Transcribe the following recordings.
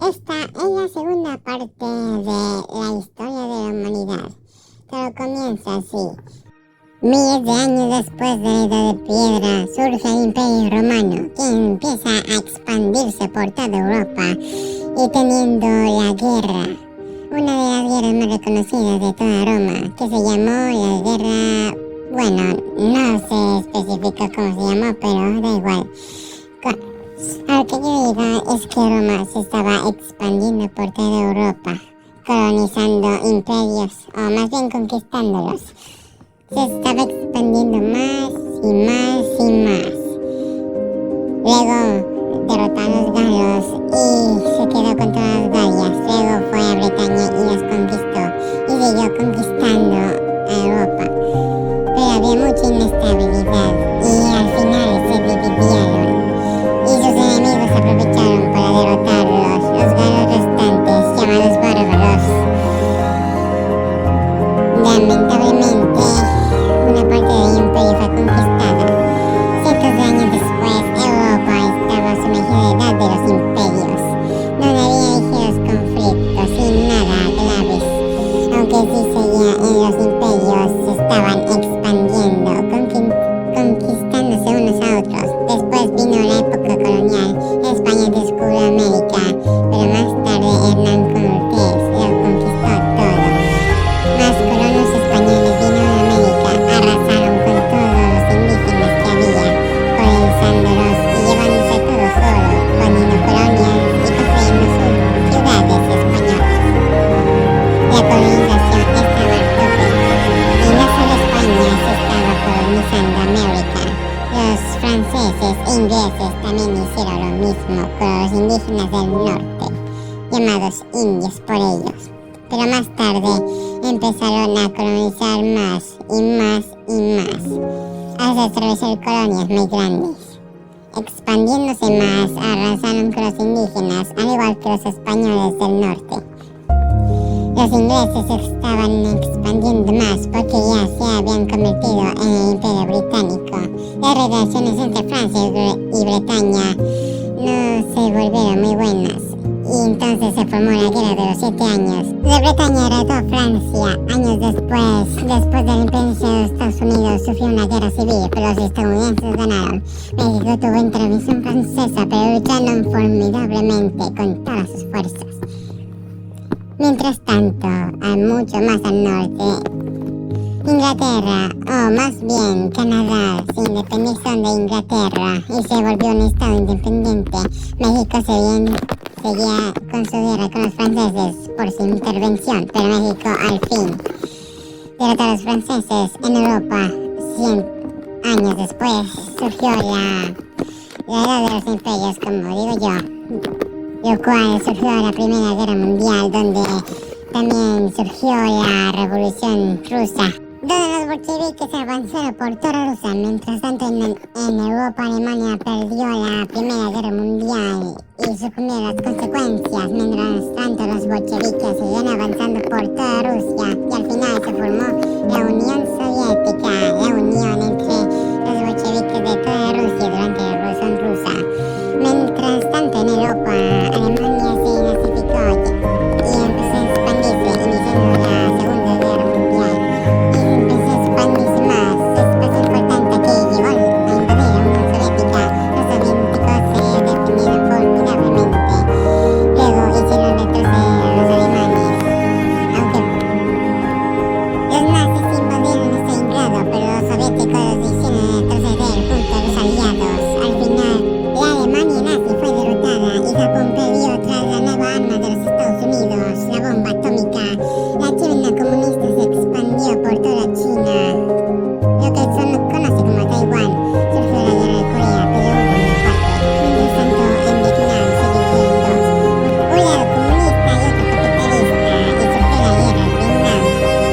Esta es la segunda parte de la historia de la humanidad. Todo comienza así. Miles de años después de la Edad de Piedra surge el Imperio Romano, que empieza a expandirse por toda Europa y teniendo la guerra, una de las guerras más reconocidas de toda Roma, que se llamó la guerra, bueno, no se especifica cómo se llamó, pero da igual. Lo que yo digo es que Roma se estaba expandiendo por toda Europa, colonizando imperios, o más bien conquistándolos. Se estaba expandiendo más y más y más. Luego derrotó a los galos y se quedó con todas las Galias. Luego fue a Bretaña y las conquistó y siguió conquistando a Europa. Pero había mucha inestabilidad y al final se dividieron. Y sus enemigos aprovecharon para derrotarlos, los galos restantes, llamados bárbaros. Lamentablemente, una parte del imperio fue conquistada. Cientos de años después, Europa estaba sumergida en la edad de los imperios, donde había ligeros conflictos y nada graves, aunque sí seguía en los imperios, se estaban expandiendo, conquistándose unos a otros. Después vino la época colonial. España descubrió América, pero más tarde Hernán Cortés lo conquistó todo. Más colonos españoles vinieron a América, arrasaron con todos los indígenas que había, colonizándolos y llevándose todo solo, poniendo colonias y construyendo sus ciudades españolas. La colonización estaba a tope, y no solo España se estaba colonizando América. Los franceses e ingleses también hicieron lo mismo con los indígenas del norte, llamados indios por ellos. Pero más tarde empezaron a colonizar más y más y más, hasta establecer colonias muy grandes. Expandiéndose más, arrasaron con los indígenas, al igual que los españoles del norte. Los ingleses estaban expandiendo más porque ya se habían convertido en el Imperio Británico. Las relaciones entre Francia y Bretaña no se volvieron muy buenas y entonces se formó la Guerra de los 7 Años. La Bretaña heredó Francia. Años después de la independencia de Estados Unidos, sufrió una guerra civil, pero los estadounidenses ganaron. México tuvo intervención francesa, pero lucharon formidablemente con todas sus fuerzas. Mientras tanto, mucho más al norte, Inglaterra, o más bien Canadá, se independizó de Inglaterra y se volvió un estado independiente. México seguía con su guerra con los franceses por su intervención, pero México al fin derrotó a los franceses. En Europa, 100 años después, surgió la edad de los imperios, como digo yo, lo cual surgió la Primera Guerra Mundial, donde también surgió la Revolución Rusa, donde los bolcheviques avanzaron por toda Rusia. Mientras tanto, en Europa, Alemania perdió la Primera Guerra Mundial y sucumbió a las consecuencias. Mientras tanto, los bolcheviques seguían avanzando por toda Rusia y al final se formó la Unión Soviética, la unión entre los bolcheviques de toda Rusia durante la Revolución Rusa. Mientras tanto, en Europa, Alemania se nazificó y empezó a expandirse, iniciando la Segunda Guerra Mundial. Y empezó a expandirse más. Es importante que llegó a invadir la Unión Soviética. Los soviéticos se defendieron formidablemente. Luego hicieron retroceder a los alemanes. Aunque los nazis invadieron Stalingrado, pero los soviéticos los hicieron retroceder junto a los aliados. Al final, la Alemania nazi fue derrotada y Japón perdió tras la nueva arma de los Estados Unidos, la bomba atómica. La China comunista se expandió por toda China, lo que se conoce como Taiwán. Surgió la guerra de Corea, pero hubo un empate. Mientras tanto, en Vietnam se dividió en dos, un lado comunista y otro capitalista, y surgió la guerra de Vietnam.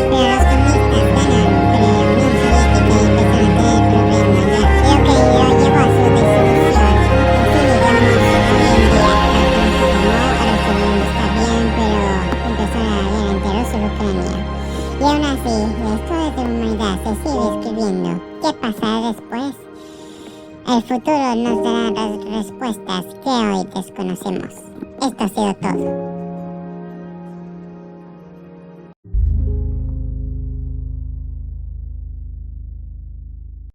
Pero los comunistas ganaron, pero la Unión Soviética empezó a tener problemas, lo que lo llevó a su disolución. Y aún así, la historia de la humanidad se sigue escribiendo. ¿Qué pasará después? El futuro nos dará las respuestas que hoy desconocemos. esto ha sido todo.